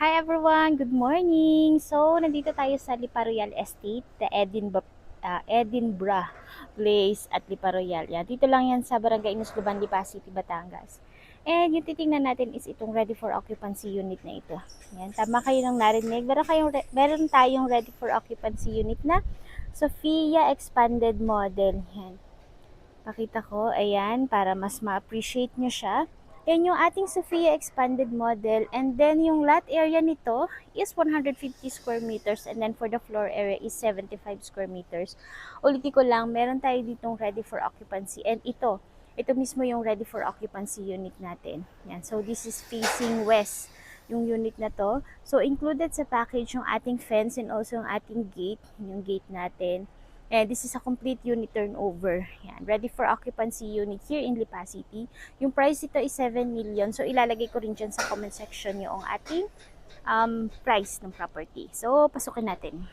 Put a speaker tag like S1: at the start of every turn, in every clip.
S1: Hi everyone, good morning. So, nandito tayo sa Lipa Royal Estate, the Edinburgh Place at Lipa Royal. Yan, dito lang yan sa Barangay Inusluban, Lipa City, Batangas. And yung titingnan natin is itong ready for occupancy unit na ito. Yan, tama kayo nang narinig. Meron tayong ready for occupancy unit na Sophia Expanded Model. Yan. Pakita ko, ayan, para mas ma-appreciate nyo siya. Yan yung ating Sophia Expanded Model. And then, yung lot area nito is 150 square meters. And then, for the floor area is 75 square meters. Ulitin ko lang, meron tayo ditong ready for occupancy. And ito mismo yung ready for occupancy unit natin. Yan. So, this is facing west yung unit na to. So, included sa package yung ating fence and also yung ating gate. Yung gate natin. And this is a complete unit turnover. Yan, ready for occupancy unit here in Lipa City. Yung price ito is 7 million. So, ilalagay ko rin dyan sa comment section yung ating price ng property. So, pasukin natin.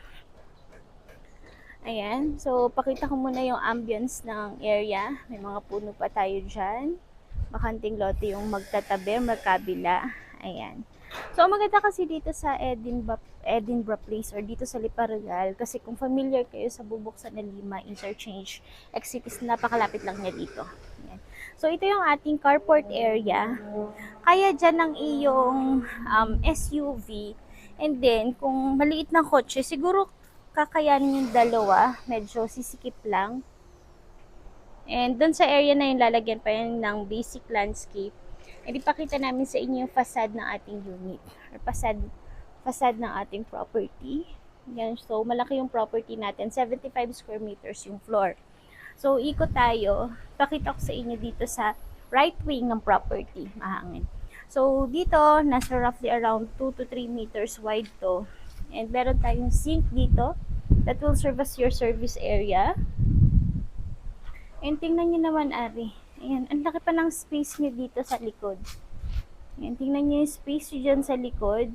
S1: Ayan. So, pakita ko muna yung ambience ng area. May mga puno pa tayo dyan. Bakanting lote yung magtatabi, magkabila. Ayan. So, ang maganda kasi dito sa Edinburgh Place or dito sa Lipa Royal, kasi kung familiar kayo sa Bubuksan na Lima Interchange, exit is napakalapit lang niya dito. Ayan. So, ito yung ating carport area. Kaya dyan ang iyong SUV. And then, kung maliit na kotse, siguro kakayanin yung dalawa. Medyo sisikip lang. And dun sa area na yun, lalagyan pa yun ng basic landscape. And ipakita namin sa inyo yung facade ng ating unit. Or facade ng ating property. Yan. So, malaki yung property natin. 75 square meters yung floor. So, ikot tayo. Pakita ko sa inyo dito sa right wing ng property. Mahangin. So, dito, nasa roughly around 2 to 3 meters wide to. And meron tayong sink dito that will serve as your service area. And tingnan nyo naman, Ari. Ayan, ang laki pa ng space nyo dito sa likod. Ayan, tingnan nyo yung space nyo dyan sa likod.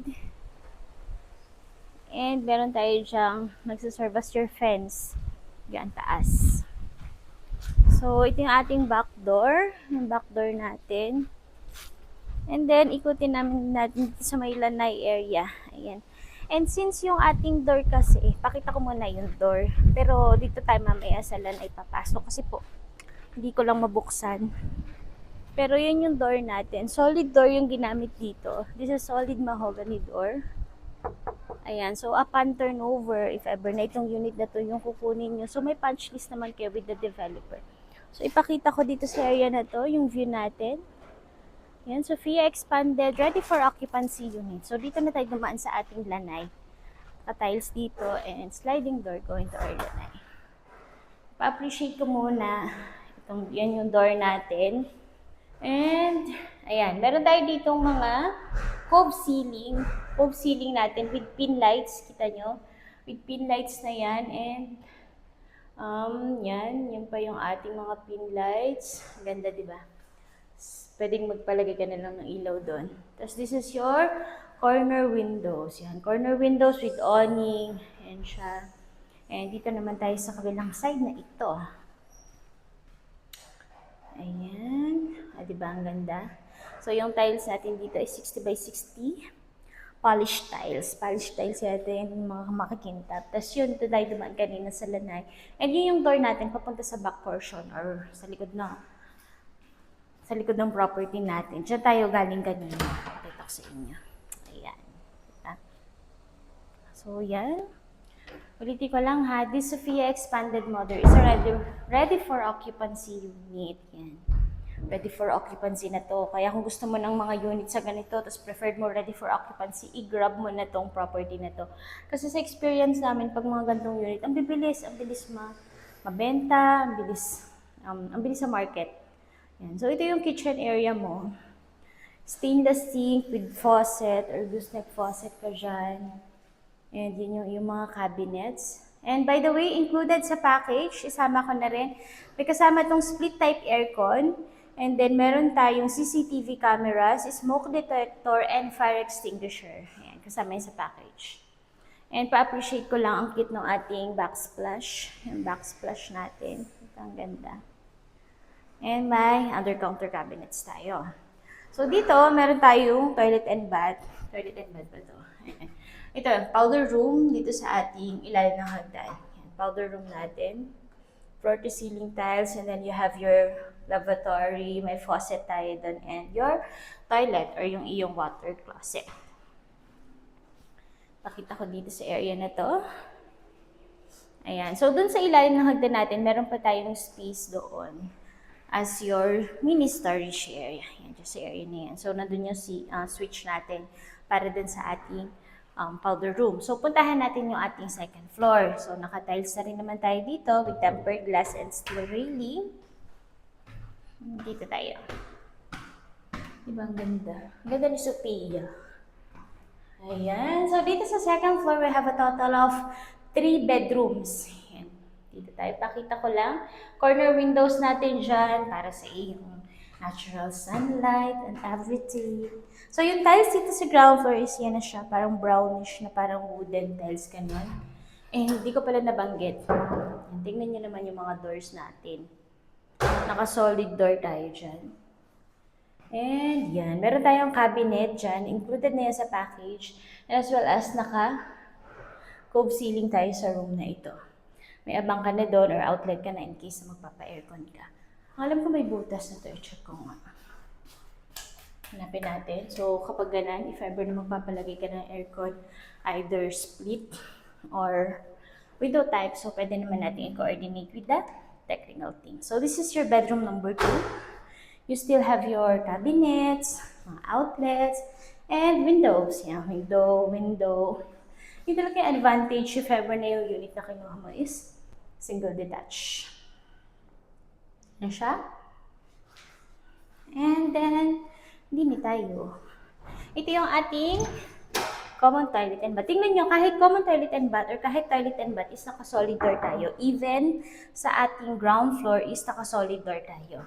S1: And meron tayo dyang nagsaserve as your fence. Diyan, taas. So, ito yung ating back door. Yung back door natin. And then, ikutin natin dito sa may lanay area. Ayan. And since yung ating door kasi, pakita ko muna yung door. Pero dito tayo mamaya sa lanay papasok. Kasi po, hindi ko lang mabuksan. Pero yun yung door natin. Solid door yung ginamit dito. This is solid mahogany door. Ayan. So, upon turnover, if ever na itong unit na to yung kukunin nyo. So, may punch list naman kayo with the developer. So, ipakita ko dito sa area na to, yung view natin. Yan, Sophia Expanded, ready for occupancy unit. So, dito na tayo dumaan sa ating lanay. Ka-tiles dito and sliding door going to our lanay. Pa-appreciate ko muna. Yan yung door natin. And, ayan, meron tayo ditong mga cove ceiling. Cove ceiling natin with pin lights. Kita nyo? With pin lights na yan. And, yan pa yung ating mga pin lights. Ganda, di ba? Pwedeng magpalagay ka na lang ng ilaw doon. Tapos this is your corner windows. Yan, corner windows with awning. Yan siya. And dito naman tayo sa kabilang side na ito. Ayan. Diba ang ganda? So yung tiles natin dito ay 60 by 60. Polished tiles. Polished tiles natin yung mga makikintab. Tapos yun, ito tayo dumaan kanina sa lanay. And yun yung door natin papunta sa back portion or sa likod ng property natin. Diyan tayo galing kanina. Pakita ko sa inyo. Ayan. So, yan. Ulitin ko lang ha. This Sophia Expanded Model is ready for occupancy unit. Yan. Ready for occupancy na to. Kaya kung gusto mo ng mga unit sa ganito, tapos preferred mo ready for occupancy, i-grab mo na tong property na to. Kasi sa experience namin, pag mga ganitong unit, ang bibilis mabenta, ang bilis sa market. Yan. So, ito yung kitchen area mo. Stainless sink with faucet or gooseneck faucet ka dyan. And yun yung mga cabinets. And by the way, included sa package, isama ko na rin, may kasama itong split type aircon. And then meron tayong CCTV cameras, smoke detector, and fire extinguisher. Ayan, kasama yun sa package. And pa-appreciate ko lang ang kit ng ating backsplash. Yung backsplash natin. Ito ang ganda. And may under-counter cabinets tayo. So, dito, meron tayong toilet and bath. Toilet and bath ba ito? Ito, powder room dito sa ating ilalim ng hagdan. Yan, powder room natin. Floor to ceiling tiles, and then you have your lavatory, may faucet tayo dun, and your toilet or yung iyong water closet. Pakita ko dito sa area na to. Ayan. So, dun sa ilalim ng hagdan natin, meron pa tayong space doon as your mini storage area. Yan, just sa area na yan. So, nandun yung switch natin para dun sa ating powder room. So, puntahan natin yung ating second floor. So, naka-tiles na rin naman tayo dito with tempered glass and steel railing. Dito tayo. Diba ang ganda? Ang ganda ni Sophia. Ayan. So, dito sa second floor, we have a total of 3 bedrooms. Ayan. Dito tayo. Pakita ko lang. Corner windows natin dyan para sa iyong natural sunlight and everything. So, yung tiles dito sa ground floor is yan na siya. Parang brownish na parang wooden tiles ganun. Eh, hindi ko pala nabanggit. Yan. Tingnan nyo naman yung mga doors natin. Naka-solid door tayo dyan. And yan. Meron tayong cabinet dyan. Included na yan sa package. As well as cove ceiling tayo sa room na ito. May abang ka na doon or outlet ka na in case na magpapa-aircon ka. Alam ko may butas na to. I-check ko nga. Hanapin natin. So, kapag ganan, if ever na magpapalagay ka ng aircon, either split or window type. So, pwede naman natin i-coordinate with that technical thing. So, this is your bedroom number 2. You still have your cabinets, mga outlets, and windows. Yan, window. Yung talaga yung advantage if ever na yung unit na kinuha mo is single detach. Yan siya. And then, hindi tayo. Ito yung ating common toilet and bath. Tingnan nyo, kahit common toilet and bath or kahit toilet and bath is naka-solid door tayo. Even sa ating ground floor is naka-solid door tayo.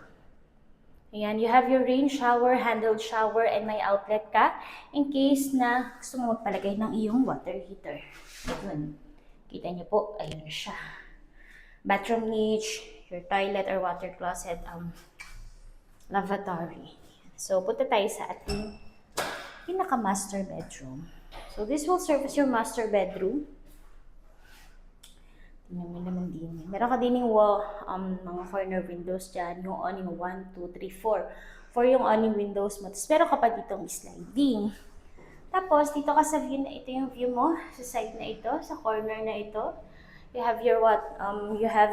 S1: Ayan, you have your rain shower, handled shower, and may outlet ka in case na gusto mo magpalagay ng iyong water heater. Ayun. Kita niyo po, ayun siya. Bathroom niche, your toilet or water closet, lavatory. So, punta tayo sa ating pinaka-master bedroom. So, this will serve as your master bedroom. Tingnan mo naman din. Meron ka din yung mga corner windows dyan. Yung awning 1, 2, 3, 4. 4 yung awning windows mo. Tapos meron ka pa ditong sliding. Tapos, dito ka sa view na ito yung view mo. Sa side na ito, sa corner na ito. You have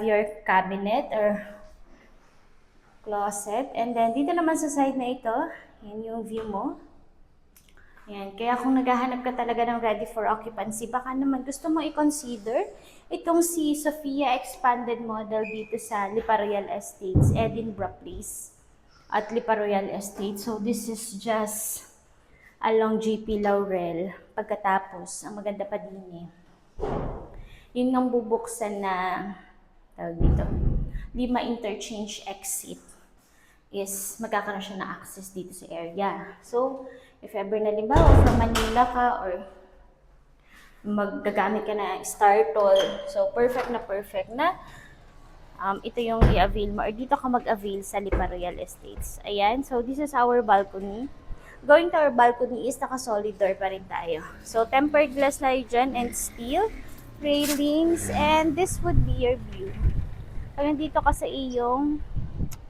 S1: your cabinet or closet. And then, dito naman sa side na ito, yan yung view mo. Yan. Kaya kung naghahanap ka talaga ng ready for occupancy, baka naman gusto mo i-consider itong si Sophia Expanded Model dito sa Lipa Royal Estates, Edinburgh Place at Lipa Royal Estates. So this is just along JP Laurel. Pagkatapos, ang maganda pa din yun ang bubuksan na tawag dito, Lima Interchange Exit is magkakaroon siya ng access dito sa area. So, if ever na limbawa from Manila ka or maggagamit ka na Star Toll, so perfect na ito yung i-avail mo or dito ka mag-avail sa Lipa Royal Estates. Ayan, so this is our balcony. Going to our balcony is naka-solid door pa rin tayo. So, tempered glass na dyan and steel railings, and this would be your view. Pag nandito ka sa iyong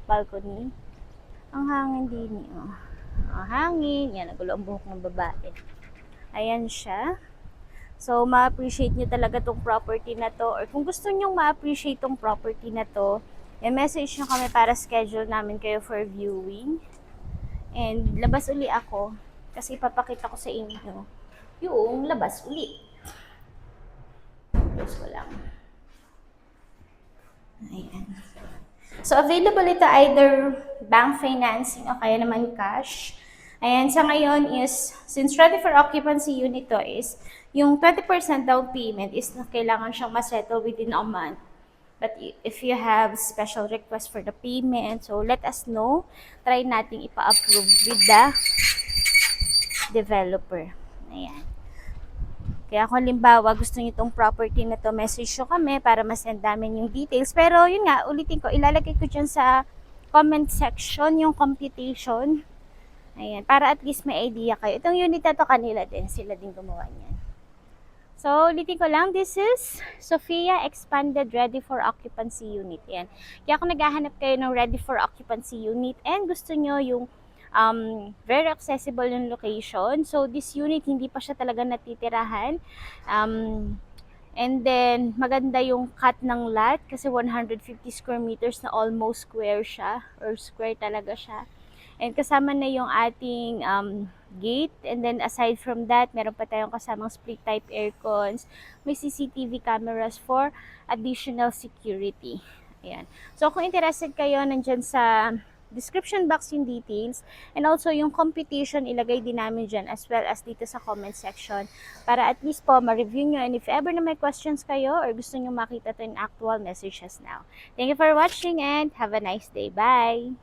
S1: balcony, ang hangin din ang hangin, yan, nagulo ang buhok ng babae. Ayan siya. So, ma-appreciate nyo talaga tong property na to, or kung gusto nyo ma-appreciate tong property na to, message nyo kami para schedule namin kayo for viewing. And labas uli ako, kasi ipapakita ko sa inyo yung labas uli. Close ko lang. Ayan. So, available ito either bank financing o kaya naman cash. Ayan, sa ngayon is, since ready for occupancy unit to is, yung 20% down payment is na kailangan siyang ma-settle within a month. But if you have special request for the payment, so let us know. Try natin ipa-approve with the developer. Ayan. Kaya kung halimbawa gusto niyo itong property na to, message nyo kami para masend namin yung details. Pero yun nga, ulitin ko, ilalagay ko dyan sa comment section yung computation Ayan, para at least may idea kayo. Itong unit na to kanila din, sila din gumawa niyan. So, ulitin ko lang, this is Sophia Expanded Ready for Occupancy Unit. Yan. Kaya kung naghahanap kayo ng Ready for Occupancy Unit and gusto nyo yung very accessible yung location. So, this unit, hindi pa siya talaga natitirahan. And then, maganda yung cut ng lot kasi 150 square meters na almost square siya or square talaga siya. And kasama na yung ating gate. And then aside from that, meron pa tayong kasamang split type aircons. May CCTV cameras for additional security. Ayan. So kung interested kayo, nandyan sa description box yung details. And also yung computation, ilagay din namin dyan as well as dito sa comment section. Para at least po ma-review nyo. And if ever na may questions kayo or gusto nyo makita to in actual, message us now. Thank you for watching and have a nice day. Bye!